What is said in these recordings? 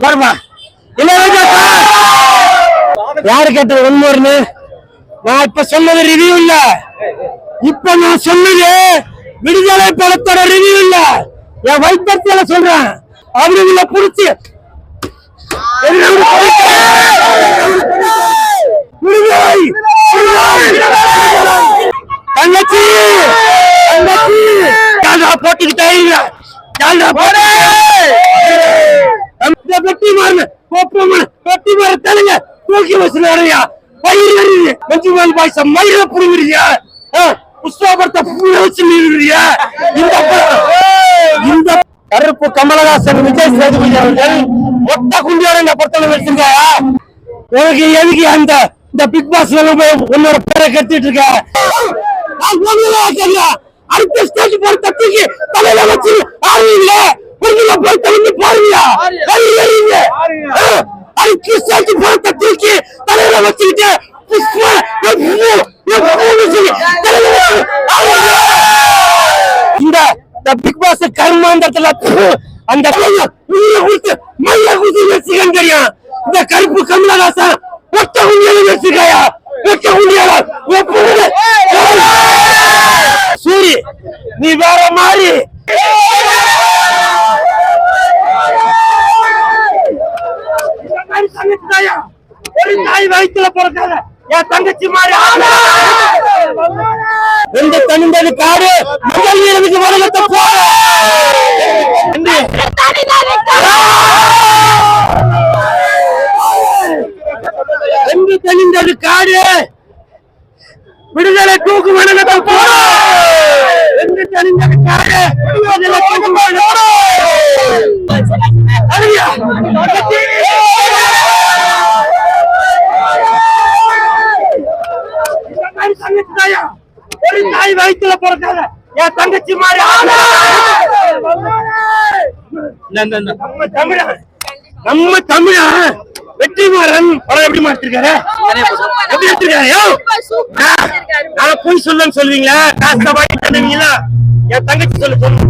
வருமா யாரு கேட்டது ஒன்னு நான் இப்ப சொன்னது ரிவ்யூ இல்ல. இப்ப நான் சொன்னது விடுதலை படத்தோட ரிவ்யூ இல்ல, என் வைத்தியத்துல சொல்றேன். அவங்கள புடிச்சு தங்கச்சி போட்டுக்கிட்டே வெட்டி மாறு வெட்டி மாற தலைங்க தூக்கி வச்சுயா பயிர் மஞ்சுமல் பாய்ச்ச மயிர புடுங்கிறியா புஷ்பத்தை வச்சு நிறுவியா. இந்த கருப்பு கமலஹாசன் விஜய் சேதுபதி அவர்கள் மொத்த குண்டியோட இந்த படத்துல வச்சிருக்காயா? உனக்கு எதுக்கு அந்த இந்த பிக் பாஸ் உன்னோட பேரை கட்டிட்டு இருக்க? அடுத்த ஸ்டேஜ் போய் தூக்கி தலையில வச்சு ஆடுவீங்கள போய் தள்ளி பாருவியா? அடுத்த ஸ்டேஜ் போய் தூக்கி தலையில வச்சுக்கிட்டு இந்த பிக் பாஸ் கர்மாந்தத்துல அந்த தெரியும். இந்த கருப்பு கமலஹாசன் ஒட்ட குண்டியால வச்சிருக்காயா? ஒட்ட குண்டியால சூரி நீ வேற மாதிரி ஒரு தாய் வயிற்றுல பிறக்காத என் தங்கச்சி மாதிரி ரெண்டு தனிந்தது காடு முதல் வீரனுக்கு வழங்கத்தை போற ரெண்டு தனிந்தது காடு விடுதலை தூக்கு வழங்கத்தை போற ரெண்டு தனிந்தது காடு விடுதலை தூக்கு ஒரு தாய் வயிற்றுல பிறக்காத என் தங்கச்சி மாதிரி நம்ம தமிழன் வெற்றிமாறன் படம் எப்படி மாத்திருக்காரு? எப்படி எடுத்திருக்காரு? நான் போய் சொல்லன்னு சொல்லுவீங்களா? காசை வாங்கி தருவீங்களா? என் தங்கச்சி சொல்ல சொல்லுங்க.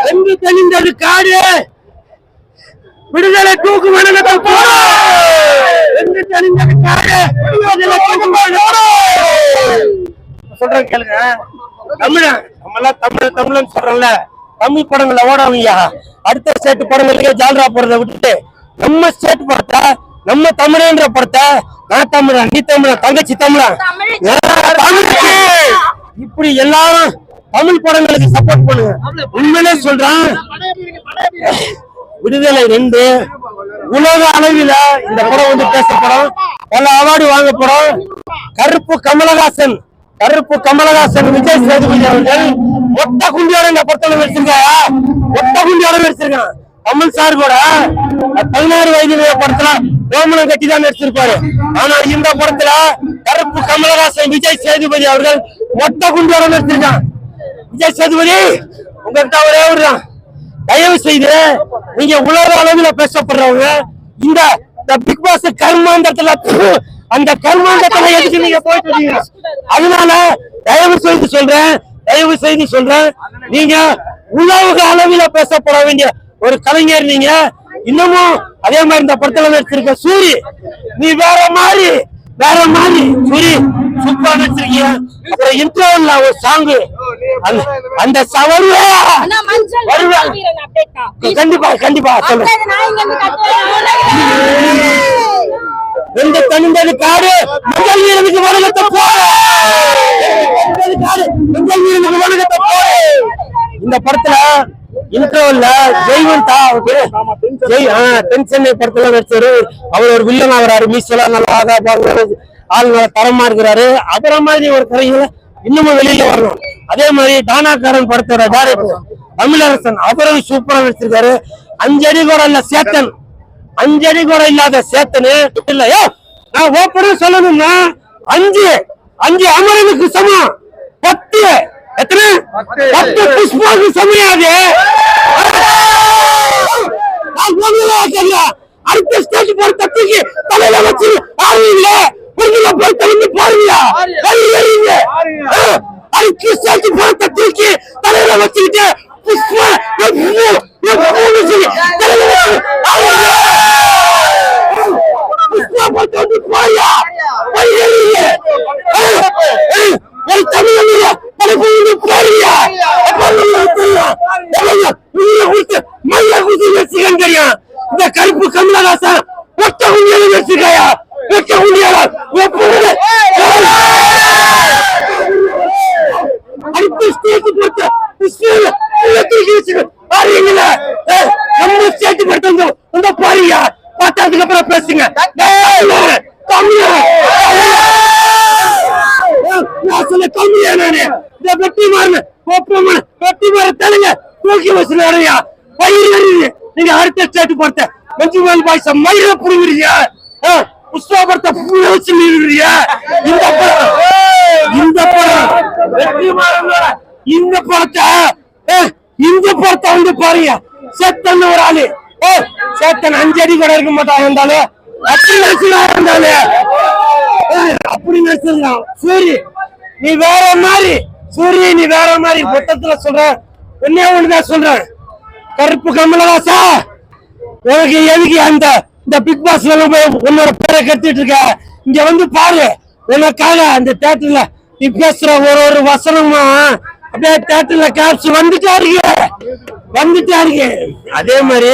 ரெண்டு தனிந்தது காடு விடுதலை தூக்கு வழங்கத்தை போற ரெண்டு தனிந்தது காடு விடுதலை தூக்கு சொல்றேன் கேளுங்க. தமிழன் நம்மளாம் தமிழன் சொல்றோம்ல, தமிழ் படங்கள்ல ஓடாவீங்க. அடுத்த ஸ்டேட் படங்களுக்கு ஜால்ரா போறதை விட்டுட்டு நம்ம ஸ்டேட் படத்தை நம்ம தமிழன்ற படத்தை நான் தமிழன் நீ தமிழன் தங்கச்சி தமிழன் இப்படி எல்லாரும் தமிழ் படங்களுக்கு சப்போர்ட் பண்ணுங்க. உண்மையிலே சொல்றேன், விடுதலை 2 உலக அளவில் இந்த படம் வந்து பேசப்படும், பல அவார்டு வாங்கப்படும். கருப்பு கமலஹாசன் விஜய் சேதுபதி அவர்கள் மொத்த குண்டியோட இந்த படத்துல வச்சிருக்காயா? மொத்த குண்டியோட வச்சிருக்கான். கமல் சார் கூட 16 வயது படத்துல ரோமனம் கட்டி தான் நடிச்சிருப்பாரு. ஆனா இந்த படத்துல கருப்பு கமலஹாசன் விஜய் சேதுபதி அவர்கள் மொத்த குண்டியோட நடிச்சிருக்கான். விஜய் சேதுபதி உங்ககிட்ட ஒரே ஒரு தான், தயவு செய்து நீங்க உலக அளவில் பேசப்படுறவங்க இந்த பிக் பாஸ் கர்மாந்தத்துல அந்த கர்மாந்தத்துல எதுக்கு நீங்க போயிட்டு இருக்கீங்க? அதனால தயவு செய்து சொல்றேன், நீங்க உலக அளவில் பேசப்பட வேண்டிய ஒரு கலைஞர். நீங்க இன்னமும் அதே மாதிரி இந்த படத்துல நடிச்சிருக்க சூரி நீ வேற மாதிரி சூரி சூப்பரா நடிச்சிருக்கீங்க. அப்புறம் இன்டர்வல்ல ஒரு சாங் அந்த கண்டிப்பா சொல்றேன். ரெண்டு தனிந்தது காடு முதல் வீரனுக்கு வழங்கத்தை போற இந்த படத்துல இன்டர்வல்ல ஜெய்வந்தா தென் சென்னை படத்துல நடிச்சாரு. அவர் ஒரு வில்லன் ஆகிறாரு, மீசெல்லாம் நல்லா ஆள் நல்லா தரமா இருக்கிறாரு. அப்புறம் மாதிரி ஒரு கலைஞர் இன்னமும் வெளியில வரணும். அதே மாதிரி தானாக்காரன் படத்தோட டைரக்டர் தமிழரசன் அவரும் சூப்பரா நடிச்சிருக்காரு. 5 அடி கூட இல்ல சேத்தன், 5 அடி கூட இல்லாத சேத்தனு இல்லையோ. நான் ஓப்பனா சொல்லணும்னா 5 அமரனுக்கு சமம், 10 எத்தனை 10 புஷ்பாவுக்கு சமையாது. அடுத்த ஸ்டேஜ் போய் தூக்கி தலையில வச்சு ஆடுவீங்கள படத்தை வந்து பாருங்க. அதுக்கு சேர்த்து படத்தை தூக்கி தலையில வச்சுக்கிட்டு புஷ்பா படத்தை வந்து பாருங்க. ஒரு தமிழ் படைப்பு பாருங்க. தெரியும் இந்த கருப்பு கமலஹாசன் ஒட்ட உண்டியால வச்சிருக்காயா? ஒட்ட உண்டியால அடுத்த ஸ்டேட் பொறுத்த நம்ம ஸ்டேட் பொறுத்த வந்து பாருங்க. பார்த்ததுக்கு அப்புறம் பேசுங்க. தமிழ் நானே வெட்டி மாறன வெட்டி மாற தலைங்க தூக்கி வச்சு நிறையா பயிர் வருது. நீங்க அடுத்த ஸ்டேட் பொறுத்த மஞ்சுமல் பாய்ஸ் மயிர புடுங்குறீங்க. புஷ்பா படத்தை புள்ள வச்சு நிறுவீங்க. இந்த படம் வெற்றி மாறன இந்த படத்தை வந்து பாருங்க. சேத்தன் ஒரு ஆளு சேத்தன் 5 அடி கூட இருக்க மாட்டான் இருந்தாலும் அப்படி நினைச்சிருந்தான். சூரி நீ வேற மாதிரி நீ வேற மாதிரி மொத்தத்துல சொல்ற. என்ன ஒண்ணுதான் சொல்றேன். கருப்பு கமலஹாசா உனக்கு எதுக்கு இந்த பிக் பாஸ் உன்னோட பேரை கட்டிட்டு இருக்க? இங்க வந்து பாரு. உனக்காக அந்த தியேட்டர்ல நீ பேசுற ஒரு வசனமா அப்படியே தியேட்டர்ல காட்சி வந்துட்டாருங்க. அதே மாதிரி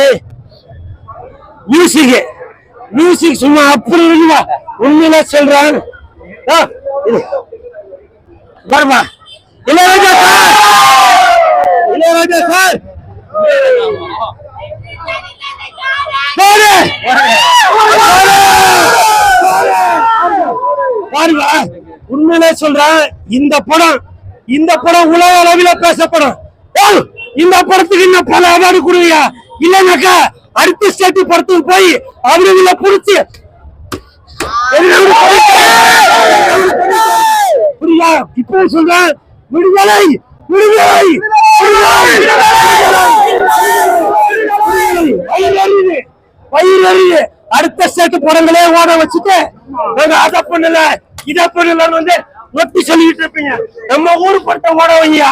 மியூசிக் சும்மா அப்படி இல்லையா? உண்மையில சொல்றேன். வருமா இளையராஜா சார் பாருங்க. உண்மையிலே சொல்றேன். இந்த படம் உலக அளவில் பேசப்படும். இந்த படத்துக்கு இன்னும் பல அவார்டு கொடுங்க. இல்லைனாக்கா அடுத்த ஸ்டேட் படத்துக்கு போய் அவங்கள புடிச்சு இப்ப சொல்றேன். விடுதலை பயிர் அடுத்த ஸ்டேட் படங்களே ஓட வச்சுட்டு அதை பண்ணல இதை பண்ணலன்னு வந்து நொட்டி சொல்லிட்டு இருப்பீங்க. நம்ம ஊர் படத்தை ஓட வைங்க.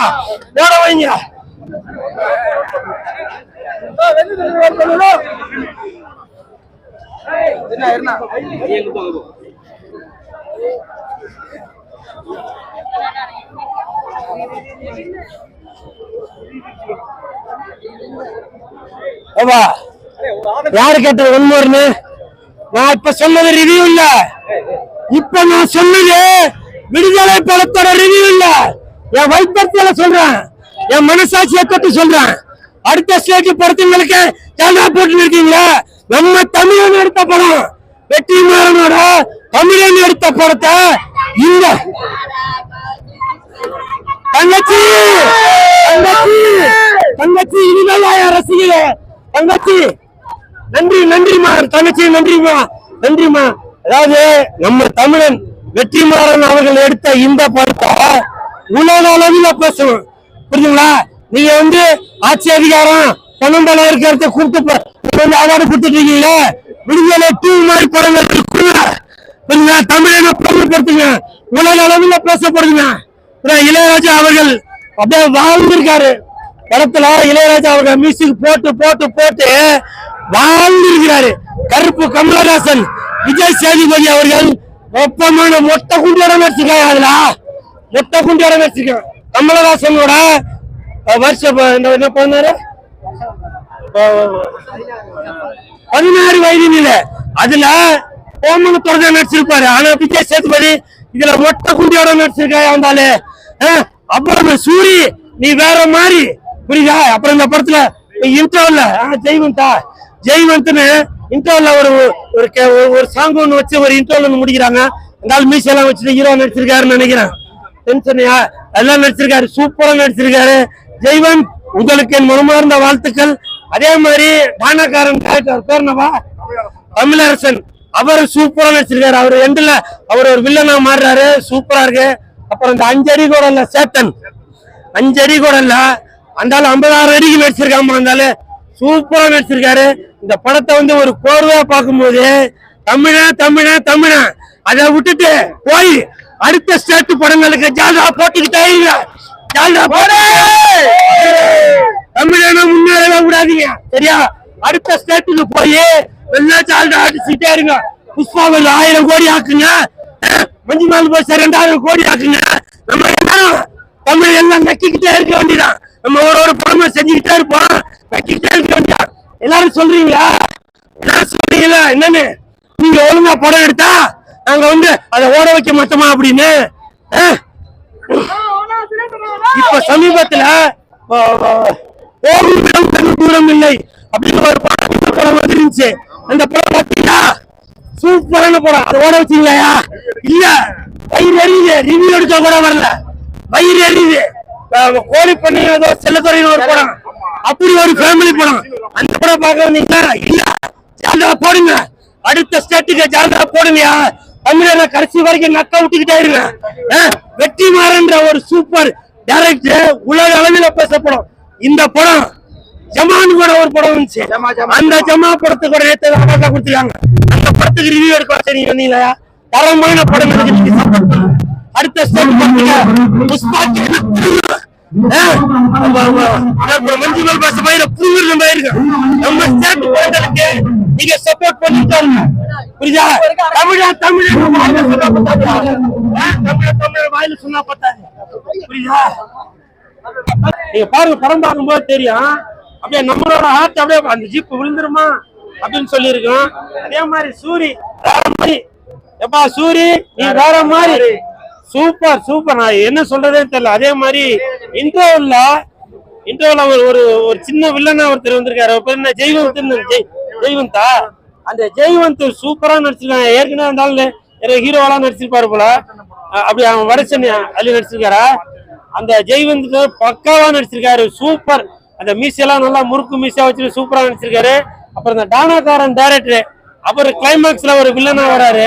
யாரு கேட்டது ஒன்மோர்னு? நான் இப்ப சொன்னது ரிவ்யூ இல்ல. இப்ப நான் சொன்னது விடுதலை படத்தோட ரிவ்யூ இல்ல. என் வைத்தியத்துல சொல்றேன். என் மனசாட்சியை தொட்டு சொல்றேன். அடுத்த ஸ்டேஜ் படத்துங்களுக்கு கேமரா போட்டு இருக்கீங்களா? நம்ம தமிழன் எடுத்த படம் வெற்றி மாறனோட தமிழன் எடுத்த படத்தை இந்த தங்கச்சி இனிமேல் ரசிகரே தங்கச்சி நன்றிமா தங்கச்சி நன்றிமா. அதாவது நம்ம தமிழன் வெற்றிமாறன் அவர்கள் எடுத்த இந்த படத்தை உலக அளவில் பேசணும். புரியுதுங்களா? நீங்க வந்து ஆட்சி அதிகாரம் பணம்பல இருக்கிறத கூப்பிட்டு அவார்டு கொடுத்துட்டு இருக்கீங்களா? விடுதலை 2 மாதிரி படங்கள் தமிழனை பெருமைப்படுத்துங்க. உலக அளவில் பேசப்படுங்க. இளையராஜா அவர்கள் அப்படியே வாழ்ந்திருக்காரு. படத்துல இளையராஜா அவர்கள் மியூசிக் போட்டு வாழ்ந்திருக்கிறாரு. கருப்பு கமலஹாசன் விஜய் சேதுபதி அவர்கள் ஒப்பமான மொட்டை குண்டியோட நடிச்சிருக்காங்க. அதுல மொட்டை குண்டியோட நடிச்சிருக்காங்க. கமலஹாசனோட வருஷம் என்ன பண்ணாரு 16 வயது. அதுல கோமணத்தோட நடிச்சிருப்பாரு. ஆனா விஜய் சேதுபதி இதுல மொட்டை குண்டியோட நடிச்சிருக்காங்க. அப்புறம் சூரி நீ வேற மாதிரி புரியுதா? அப்புறம் இந்த படத்துல இன்டர்வல்ல ஜெய்வந்த்னு இன்டர்வல்ல ஒரு சாங் ஒண்ணு வச்சு ஒரு இன்டர்வல் முடிக்கிறாங்க. அந்த மீசை எல்லாம் வச்சுட்டு ஹீரோ நடிச்சிருக்காருன்னு நினைக்கிறேன். டென்ஷனையா எல்லாம் நடிச்சிருக்காரு. சூப்பரா நடிச்சிருக்காரு. ஜெய்வந்த் உங்களுக்கு என் மனமார்ந்த வாழ்த்துக்கள். அதே மாதிரி தானக்காரன் பேர் என்னவா? தமிழரசன் அவர் சூப்பரா நடிச்சிருக்காரு. அவர் எண்டுல அவர் ஒரு வில்லனா மாறுறாரு. சூப்பரா இருக்கு. அப்புறம் இந்த 5 அடி கூட இல்ல சேத்தன் 5 அடி கூட இல்ல அந்த 56 அடிக்கு நடிச்சிருக்காம இருந்தாலும் சூப்பரா நடிச்சிருக்காரு. இந்த படத்தை வந்து ஒரு கோர்வையா பார்க்கும்போது தமிழன் அதை விட்டுட்டு போய் அடுத்த ஸ்டேட் படங்களுக்கு ஜால்ரா போட்டுக்கிட்டே இருங்க. ஜால்ரா போடு. தமிழனை முன்னேறவே விடாதீங்க சரியா? அடுத்த ஸ்டேட்டுக்கு போய் எல்லா ஜால்ரா அடிச்சுட்டே இருங்க. புஷ்பாவில் 1000 கோடி ஆக்குங்க, மஞ்சுமல் பாய்ஸ் 2000 கோடி ஆக்குங்க. நம்ம எல்லாரும் தமிழ் எல்லாம் நக்கிக்கிட்டே இருக்க வேண்டியதான். நம்ம ஒரு படமா செஞ்சுக்கிட்டே இருப்போம், நக்கிக்கிட்டே இருக்க வேண்டியதான். எல்லாரும் சொல்றீங்களா? எல்லாரும் சொல்றீங்களா? என்னன்னு நீங்க ஒழுங்கா படம் எடுத்தா நாங்க அதை ஓட வைக்க மாட்டோமா அப்படின்னு. இப்ப சமீபத்துல தூரம் இல்லை அப்படின்னு ஒரு படம் வந்துருந்துச்சு. அந்த படம் பாத்தீங்களா? சூப்பரான படம். அதை ஓட வச்சீங்களா? இல்ல, வயிறு எரியுது. ரிவ்யூ எடுக்க கூட வரல, வயிறு எரியுது. கோழி பண்ணி ஏதோ செல்லத்துறைன்னு ஒரு படம், அப்படி ஒரு ஃபேமிலி படம். அந்த படம் பார்க்க வந்தீங்களா? இல்ல, ஜால்ரா போடுங்க. அடுத்த ஸ்டேட்டுக்கு ஜால்ரா போடுங்கயா. தமிழக கடைசி வரைக்கும் நக்க விட்டுக்கிட்டே இருங்க. வெற்றிமாறன்ற ஒரு சூப்பர் டைரக்டர், உலக அளவில் பேசப்படும். இந்த படம் ஜமான் கூட ஒரு படம் வந்துச்சு. அந்த ஜமா படத்துக்கு ஒரு நேரத்தை கொடுத்துருக்காங்க. அந்த படத்துக்கு ரிவ்யூ எடுக்க வச்சு நீங்க வந்தீங்களா? தரமான படம் அடுத்த ஸ்டேட் மஞ்சுமல் பாய்ஸ் நம்ம ஸ்டேட் படங்களுக்கு நீங்க சப்போர்ட் பண்ணிட்டு புரியுதா? தமிழ் வாயில சொன்னா பத்தாது புரியுதா? நீங்க பாருங்க, படம் பார்க்கும்போது தெரியும். அப்படியே நம்மளோட ஹார்ட் அப்படியே அந்த ஜீப் விழுந்துருமா அப்படின்னு சொல்லி இருக்கோம். அதே மாதிரி சூரி வேற மாதிரி. எப்பா சூரி நீ வேற மாதிரி சூப்பர் சூப்பர். நான் என்ன சொல்றதே தெரியல. அதே மாதிரி இன்டர்வல்ல ஒரு சின்ன வில்லனா ஒருத்தர் வந்திருக்காரு. பேர் என்ன? ஜெய்வந்தா. அந்த ஜெய்வந்த் சூப்பரா நடிச்சிருக்காங்க. ஏற்கனவே இருந்தாலும் ஹீரோவெல்லாம் நடிச்சிருப்பாரு போல. அப்படி அவன் வடச்சென்னை அதுல நடிச்சிருக்காரா? அந்த ஜெய்வந்த் பக்காவா நடிச்சிருக்காரு. சூப்பர். அந்த மீசையெல்லாம் நல்லா முறுக்கு மீசையா வச்சு சூப்பரா நடிச்சிருக்காரு. அப்புறம் இந்த டானாக்காரன் டைரக்டர், அப்புறம் கிளைமாக்ஸ்ல ஒரு வில்லனா வராரு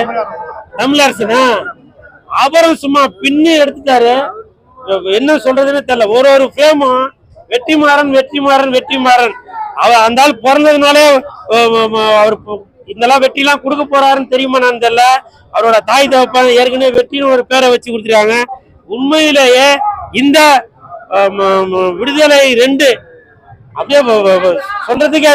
தமிழரசனா, அவரும் சும்மா பின்னி எடுத்துட்டாரு. என்ன சொல்றதுன்னு தெரியல. ஒரு ஃப்ரேமும் வெற்றிமாறன் அந்த ஆள் பிறந்ததுனாலே அவர் இதெல்லாம் வெற்றிலாம் கொடுக்க போறாருன்னு தெரியுமா? நான் தெரியல. அவரோட தாய் தகப்பன் ஏற்கனவே வெற்றின்னு ஒரு பேரை வச்சு கொடுத்துருக்காங்க. உண்மையிலேயே இந்த விடுதலை 2 அப்படியே சொல்றதுக்கே